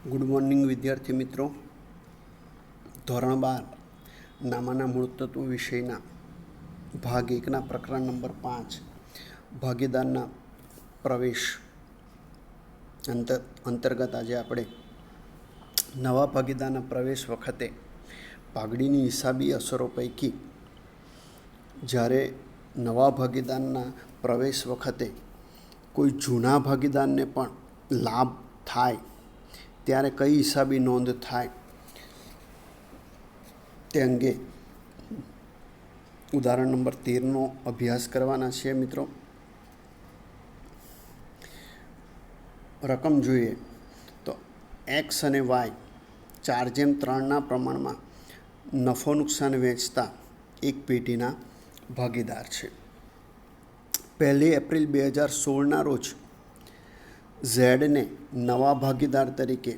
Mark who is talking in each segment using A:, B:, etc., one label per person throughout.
A: Good morning વિદ્યાર્થી મિત્રો. ધોરણ 12 નામાના મૂળ તત્વો વિષયના ભાગ 1ના પ્રકરણ નંબર 5 ભાગીદારના પ્રવેશ અંતર્ગત આજે આપણે નવા ભાગીદારના પ્રવેશ વખતે પાઘડીની હિસાબી અસરો પૈકી જ્યારે નવા ભાગીદારના પ્રવેશ વખતે કોઈ જૂના ભાગીદારને પણ લાભ થાય ત્યારે કઈ હિસાબી નોંધ થાય તે અંગે ઉદાહરણ નંબર 13નો અભ્યાસ કરવાના છીએ મિત્રો. રકમ જોઈએ તો એક્સ અને વાય 4:3ના પ્રમાણમાં નફો નુકસાન વેચતા એક પેઢીના ભાગીદાર છે. 1 એપ્રિલ 2016ના રોજ ઝેડને નવા ભાગીદાર તરીકે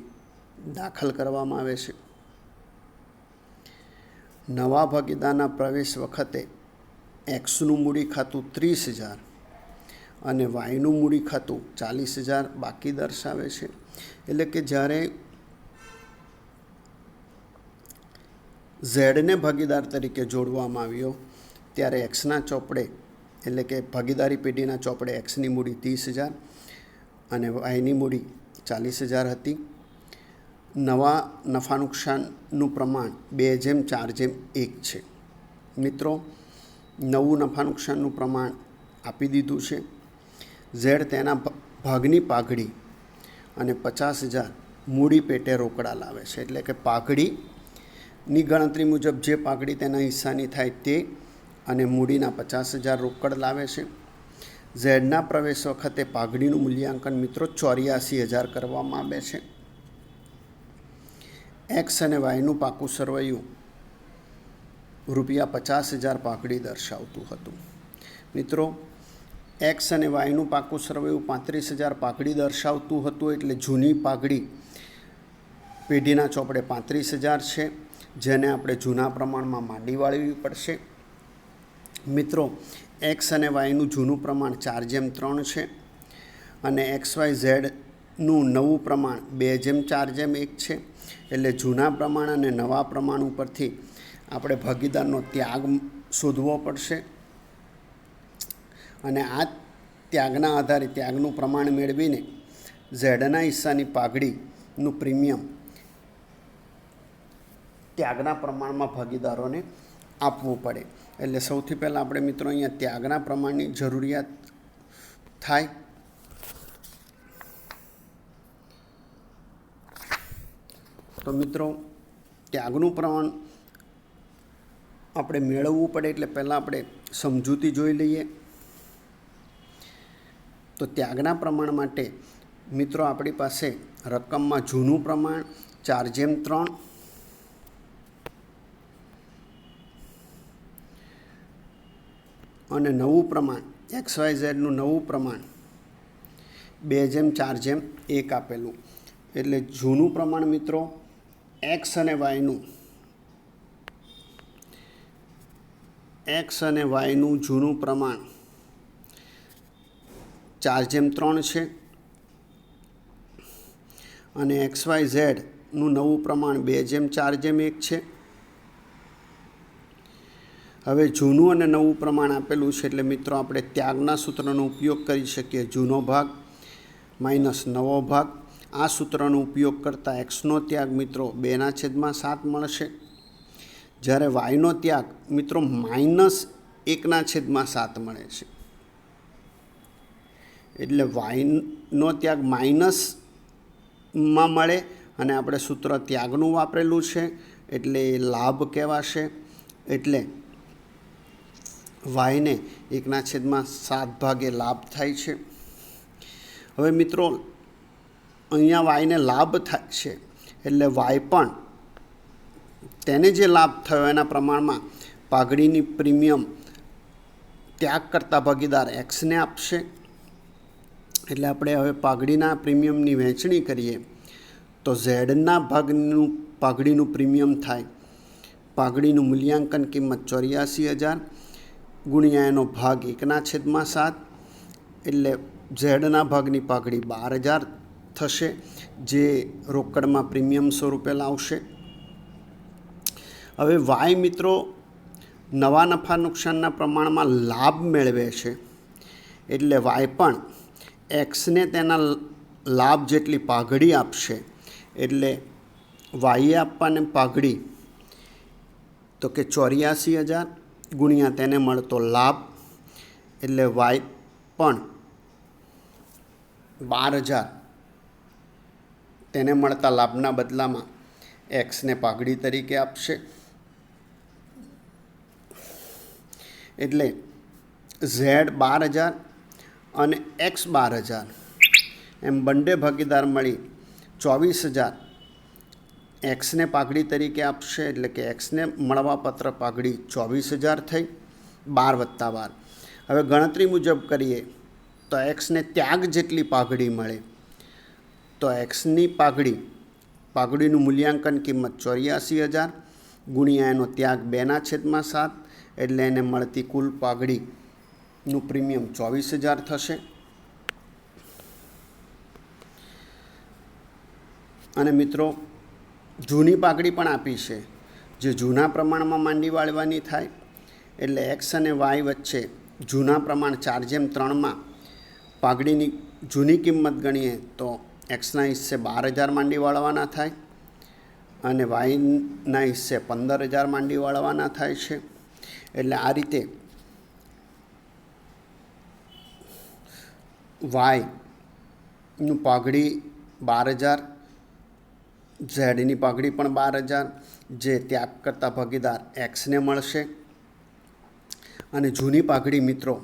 A: દાખલ કરવામાં આવે છે. નવા ભાગીદારના પ્રવેશ વખતે એક્સનું મૂડી ખાતું 30,000 અને વાયનું મૂડી ખાતું 40,000 બાકી દર્શાવે છે. એટલે કે જ્યારે ઝેડને ભાગીદાર તરીકે જોડવામાં આવ્યો ત્યારે એક્સના ચોપડે એટલે કે ભાગીદારી પેઢીના ચોપડે એક્સની મૂડી 30,000 અને વાયની મૂડી 40,000 હતી. નવા નફા નુકસાનનું પ્રમાણ 2:4:1 છે. મિત્રો, નવું નફા નુકસાનનું પ્રમાણ આપી દીધું છે. ઝેડ તેના ભાગની પાઘડી અને 50,000 મૂડી પેટે રોકડા લાવે છે. એટલે કે પાઘડીની ગણતરી મુજબ જે પાઘડી તેના હિસ્સાની થાય તે અને મૂડીના 50,000 રોકડ લાવે છે. ઝેડના પ્રવેશ વખતે પાઘડીનું મૂલ્યાંકન મિત્રો 84,000 કરવામાં આવે છે. એક્સ અને વાયનું પાકું સરવૈયું ₹50,000 પાઘડી દર્શાવતું હતું. મિત્રો, એક્સ અને વાયનું પાકું સરવૈયું 35,000 પાઘડી દર્શાવતું હતું. એટલે જૂની પાઘડી પેઢીના ચોપડે 35,000 છે, જેને આપણે જૂના પ્રમાણમાં માંડી વાળવી પડશે. મિત્રો, એક્સ અને વાયનું જૂનું પ્રમાણ 4:3 છે અને XYZનું નવું પ્રમાણ 2:4:1 છે. એટલે જૂના પ્રમાણ અને નવા પ્રમાણ ઉપરથી આપણે ભાગીદારનો ત્યાગ શોધવો પડશે અને આ ત્યાગના આધારે ત્યાગનું પ્રમાણ મેળવીને ઝેડના હિસ્સાની પાઘડીનું પ્રીમિયમ ત્યાગના પ્રમાણમાં ભાગીદારોને આપવું પડે. એટલે સૌથી પહેલાં આપણે મિત્રો અહીંયા ત્યાગના પ્રમાણની જરૂરિયાત થાય. તો મિત્રો, ત્યાગનું પ્રમાણ આપણે મેળવવું પડે એટલે પહેલાં આપણે સમજૂતી જોઈ લઈએ. તો ત્યાગના પ્રમાણ માટે મિત્રો આપણી પાસે રકમમાં જૂનું પ્રમાણ 4:3 અને નવું પ્રમાણ XYZનું નવું પ્રમાણ 2:4:1 આપેલું. એટલે જૂનું પ્રમાણ મિત્રો એક્સ અને વાયનું જૂનું પ્રમાણ 4:3 છે અને XYZનું નવું પ્રમાણ 2:4:1 છે. હવે જૂનું અને નવું પ્રમાણ આપેલું છે એટલે મિત્રો આપણે ત્યાગના સૂત્રનો ઉપયોગ કરી શકીએ. જૂનો ભાગ માઇનસ નવો ભાગ. આ સૂત્રનો ઉપયોગ કરતાં એક્સનો ત્યાગ મિત્રો 2/7 મળશે, જ્યારે વાયનો ત્યાગ મિત્રો -1/7 મળે છે. એટલે વાયનો ત્યાગ માઇનસમાં મળે અને આપણે સૂત્ર ત્યાગનું વાપરેલું છે એટલે લાભ કહેવાશે. એટલે વાયને 1/7 ભાગે લાભ થાય છે. હવે મિત્રો અહીંયા વાયને લાભ થાય છે એટલે વાય પણ તેને જે લાભ થયો એના પ્રમાણમાં પાઘડીની પ્રીમિયમ ત્યાગ કરતા ભાગીદાર એક્સને આપશે. એટલે આપણે હવે પાઘડીના પ્રીમિયમની વહેંચણી કરીએ તો ઝેડના પાઘડીનું પ્રીમિયમ થાય. પાઘડીનું મૂલ્યાંકન કિંમત 84,000 ગુણ્યા એનો ભાગ 1/7 એટલે ઝેડના ભાગની પાઘડી 12,000 થશે, જે રોકડમાં પ્રીમિયમ સ્વરૂપે લાવશે. હવે વાય મિત્રો નવા નફા નુકસાનના પ્રમાણમાં લાભ મેળવે છે, એટલે વાય પણ એક્સને તેના લાભ જેટલી પાઘડી આપશે. એટલે વાયે આપવાને પાઘડી તો કે 84,000 ગુણ્યા તેને મળતો લાભ, એટલે વાય પણ 12,000 તેને મળતા લાભના બદલામાં એક્સને પાઘડી તરીકે આપશે. એટલે ઝેડ 12,000 અને એક્સ 12,000 એમ બંને ભાગીદાર મળી 24,000 એક્સને પાઘડી તરીકે આપશે. એટલે કે એક્સને મળવાપાત્ર પાઘડી 24,000 થઈ, 12 + 12. હવે ગણતરી મુજબ કરીએ તો એક્સને ત્યાગ જેટલી પાઘડી મળે, તો એક્સની પાઘડીનું મૂલ્યાંકન કિંમત 84,000 ગુણ્યા એનો ત્યાગ 2/7, એટલે એને મળતી કુલ પાઘડીનું પ્રીમિયમ 24,000 થશે. અને મિત્રો જૂની પાઘડી પણ આપી છે, જે જૂના પ્રમાણમાં માંડી વાળવાની થાય. એટલે એક્સ અને વાય વચ્ચે જૂના પ્રમાણ 4:3માં પાઘડીની જૂની કિંમત ગણીએ તો એક્સના હિસ્સે 12,000 માંડી વાળવાના થાય અને વાયના હિસ્સે 15,000 માંડી વાળવાના થાય છે. એટલે આ રીતે વાયનું પાઘડી 12,000, ઝેડની પાઘડી પણ 12,000, જે ત્યાગ કરતા ભાગીદાર એક્સને મળશે. અને જૂની પાઘડી મિત્રો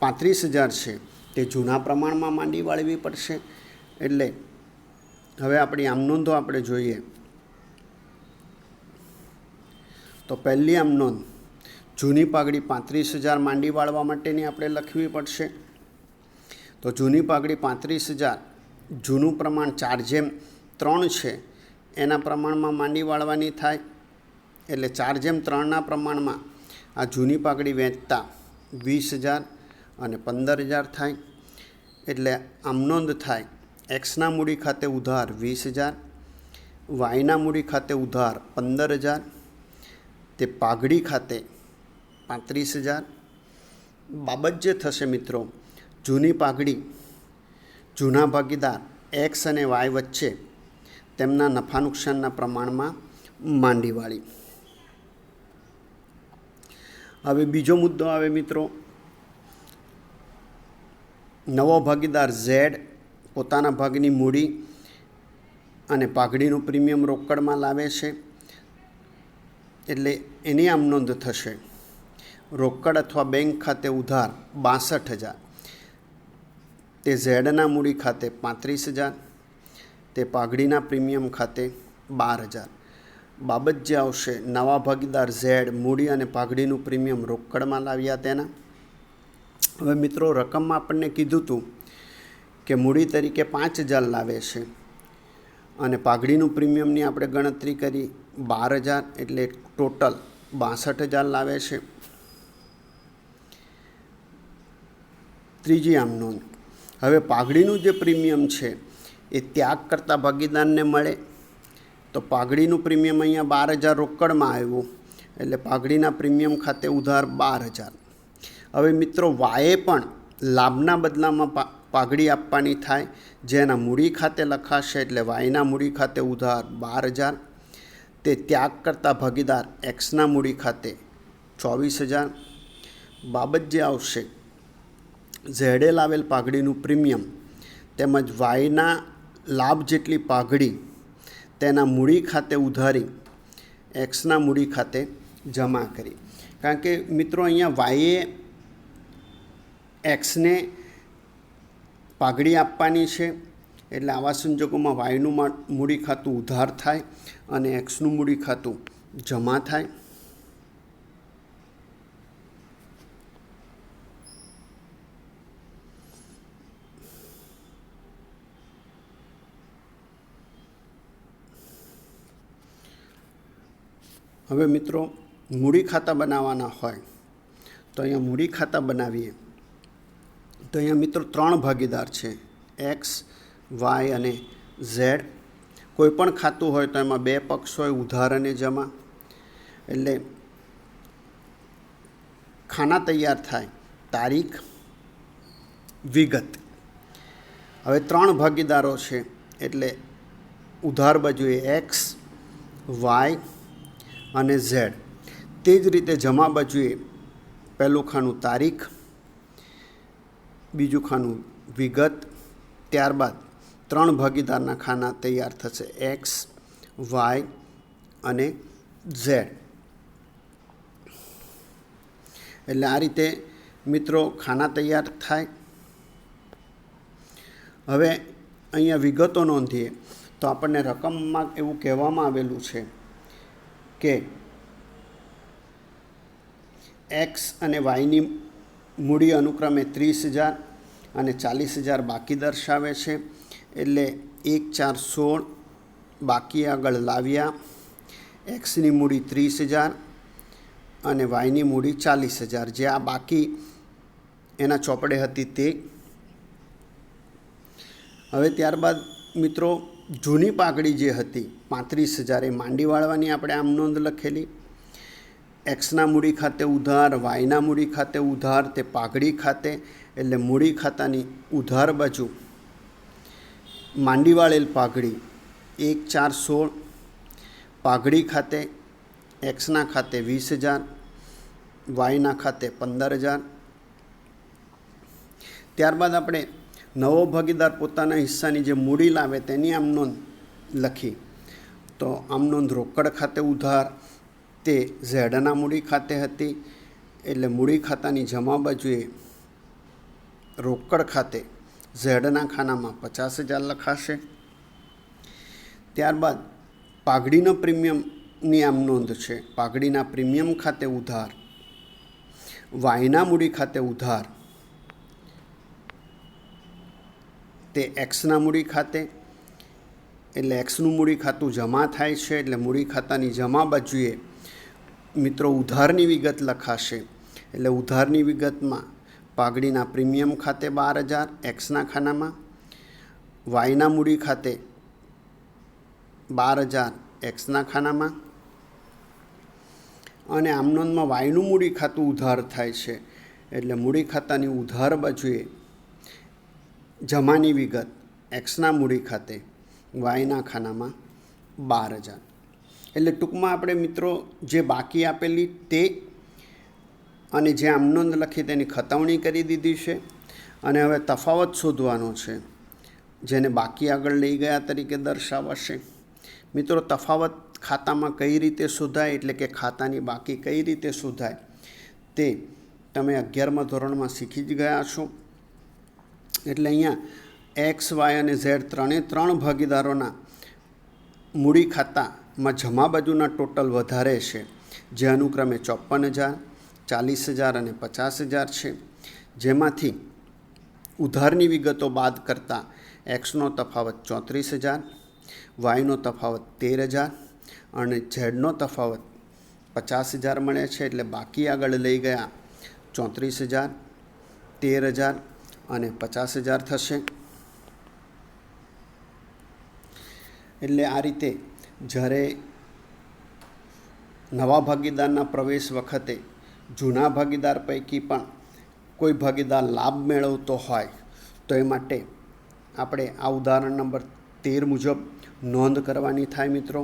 A: $35,000 છે, તે જૂના પ્રમાણમાં માંડી વાળવી પડશે. એટલે હવે આપણી આમ નોંધો આપણે જોઈએ તો પહેલી આમ નોંધ, જૂની પાઘડી 35,000 માંડી વાળવા માટેની આપણે લખવી પડશે. તો જૂની પાઘડી 35,000, જૂનું પ્રમાણ 4:3 છે, એના પ્રમાણમાં માંડી વાળવાની થાય. એટલે 4:3ના પ્રમાણમાં આ જૂની પાઘડી વહેંચતા 20,000 અને 15,000 થાય. એટલે આમ નોંધ થાય, એક્સના મૂડી ખાતે ઉધાર 20,000, વાયના મૂડી ખાતે ઉધાર 15,000, તે પાઘડી ખાતે 35,000. બાબત જે થશે મિત્રો, જૂની પાઘડી જૂના ભાગીદાર એક્સ અને વાય વચ્ચે તેમના નફા નુકસાનના પ્રમાણમાં માંડી વાળી. હવે બીજો મુદ્દો આવે મિત્રો, નવો ભાગીદાર ઝેડ પોતાના ભાગની મૂડી અને પાઘડીનું પ્રીમિયમ રોકડમાં લાવે છે. એટલે એની આમ નોંધ થશે, રોકડ અથવા બેંક ખાતે ઉધાર 62,000, તે ઝેડના મૂડી ખાતે 35,000, તે પાઘડીના પ્રીમિયમ ખાતે 12,000. બાબત જે આવશે, નવા ભાગીદાર ઝેડ મૂડી અને પાઘડીનું પ્રીમિયમ રોકડમાં લાવ્યા તેના. હવે મિત્રો રકમમાં આપણને કીધું હતું કે મૂડી તરીકે 5,000 લાવે છે અને પાઘડીનું પ્રીમિયમની આપણે ગણતરી કરી 12,000, એટલે ટોટલ 62,000 લાવે છે. ત્રીજી આમ નોંધ, હવે પાઘડીનું જે પ્રીમિયમ છે એ ત્યાગ કરતા ભાગીદારને મળે. તો પાઘડીનું પ્રીમિયમ અહીંયા 12,000 રોકડમાં આવ્યું, એટલે પાઘડીના પ્રીમિયમ ખાતે ઉધાર 12,000. હવે મિત્રો વાયે પણ લાભના બદલામાં પાઘડી આપવાની થાય, જેના મૂડી ખાતે લખાશે. એટલે વાયના મૂડી ખાતે ઉધાર 12,000, તે ત્યાગ કરતા ભાગીદાર એક્સના મૂડી ખાતે 24,000. બાબત જે આવશે, ઝેડે લાવેલ પાઘડીનું પ્રીમિયમ તેમજ વાયના લાભ જેટલી પાઘડી તેના મૂડી ખાતે ઉધારી એક્સના મૂડી ખાતે જમા કરી. કારણ કે મિત્રો અહીંયા વાયે એક્સને પાઘડી આપવાની છે, એટલે આવા સંજોગોમાં વાયનું મૂડી ખાતું ઉધાર થાય અને એક્સનું મૂડી ખાતું જમા થાય. હવે મિત્રો મૂડી ખાતા બનાવવાના હોય તો અહીંયા મૂડી ખાતા બનાવીએ તો અહીંયા મિત્રો 3 ભાગીદાર છે, એક્સ, વાય અને ઝેડ. કોઈ પણ ખાતું હોય તો એમાં 2 પક્ષ હોય, ઉધાર અને જમા. એટલે ખાના તૈયાર થાય, તારીખ, વિગત. હવે 3 ભાગીદારો છે એટલે ઉધાર બાજુએ એક્સ, વાય અને ઝેડ. તે જ રીતે જમા બાજુએ પહેલું ખાનું તારીખ, બીજું ખાનું વિગત, ત્યારબાદ 3 ભાગીદારના ખાના તૈયાર થશે, એક્સ, વાય અને ઝેડ. એટલે આ રીતે મિત્રો ખાના તૈયાર થાય. હવે અહીંયા વિગતો નોંધીએ તો આપણને રકમમાં એવું કહેવામાં આવેલું છે કે એક્સ અને વાયની મૂડી અનુક્રમે 30,000 અને 40,000 બાકી દર્શાવે છે. એટલે 1,4,16 બાકી આગળ લાવ્યા. એક્સની મૂડી 30,000 અને વાયની મૂડી 40,000, જે આ બાકી એના ચોપડે હતી તે. હવે ત્યારબાદ મિત્રો જૂની પાઘડી જે હતી 35,000 એ માંડી વાળવાની આપણે આમ નોંધ લખેલી. એક્સના મૂડી ખાતે ઉધાર, વાયના મૂડી ખાતે ઉધાર, તે પાઘડી ખાતે. એટલે મૂડી ખાતાની ઉધાર બાજુ માંડી વાળેલ પાઘડી 1,4,16, પાઘડી ખાતે એક્સના ખાતે 20,000, વાયના ખાતે 15,000. ત્યારબાદ આપણે નવો ભાગીદાર પોતાના હિસ્સાની જે મૂડી લાવે તેની આમ નોંધ લખી. તો આમ નોંધ રોકડ ખાતે ઉધાર તે ઝેડના મૂડી ખાતે હતી. એટલે મૂડી ખાતાની જમા બાજુએ રોકડ ખાતે ઝેડના ખાનામાં 50,000 લખાશે. ત્યારબાદ પાઘડીનો પ્રીમિયમની આમ નોંધ છે. પાઘડીના પ્રીમિયમ ખાતે ઉધાર, વાયના મૂડી ખાતે ઉધાર તે એક્સના મૂડી ખાતે. એટલે એક્સનું મૂડી ખાતું જમા થાય છે. એટલે મૂડી ખાતાની જમા બાજુએ મિત્રો ઉધારની વિગત લખાશે. એટલે ઉધારની વિગતમાં પાઘડીના પ્રીમિયમ ખાતે 12,000 એક્સના ખાનામાં, વાયના મૂડી ખાતે 12,000 એક્સના ખાનામાં. અને આમ નોંધમાં વાયનું મૂડી ખાતું ઉધાર થાય છે. એટલે મૂડી ખાતાની ઉધાર બાજુએ જમાની વિગત એક્સના મૂડી ખાતે, વાયના ખાનામાં 12,000. એટલે ટૂંકમાં આપણે મિત્રો જે બાકી આપેલી તે અને જે આમ નોંધ લખી તેની ખતવણી કરી દીધી છે. અને હવે તફાવત શોધવાનો છે, જેને બાકી આગળ લઈ ગયા તરીકે દર્શાવાશે. મિત્રો તફાવત ખાતામાં કઈ રીતે શોધાય, એટલે કે ખાતાની બાકી કઈ રીતે શોધાય તે તમે 11મા ધોરણમાં શીખી જ ગયા છો. એટલે અહીંયા એક્સ, વાય અને ઝેડ ત્રણે 3 ભાગીદારોના મૂડી ખાતામાં જમા બાજુના ટોટલ વધારે છે, જે અનુક્રમે 54,000, 40,000 અને 50,000 છે. જેમાંથી ઉધારની વિગતો બાદ કરતાં એક્સનો તફાવત 34,000, વાયનો તફાવત 13,000 અને ઝેડનો તફાવત 50,000 મળે છે. એટલે બાકી આગળ લઈ ગયા 34,000, 13,000 અને 50,000 થશે. એટલે આ રીતે જ્યારે નવા ભાગીદારના પ્રવેશ વખતે જૂના ભાગીદાર પૈકી પણ કોઈ ભાગીદાર લાભ મેળવતો હોય તો એ માટે આપણે આ ઉદાહરણ નંબર 13 મુજબ નોંધ કરવાની થાય મિત્રો.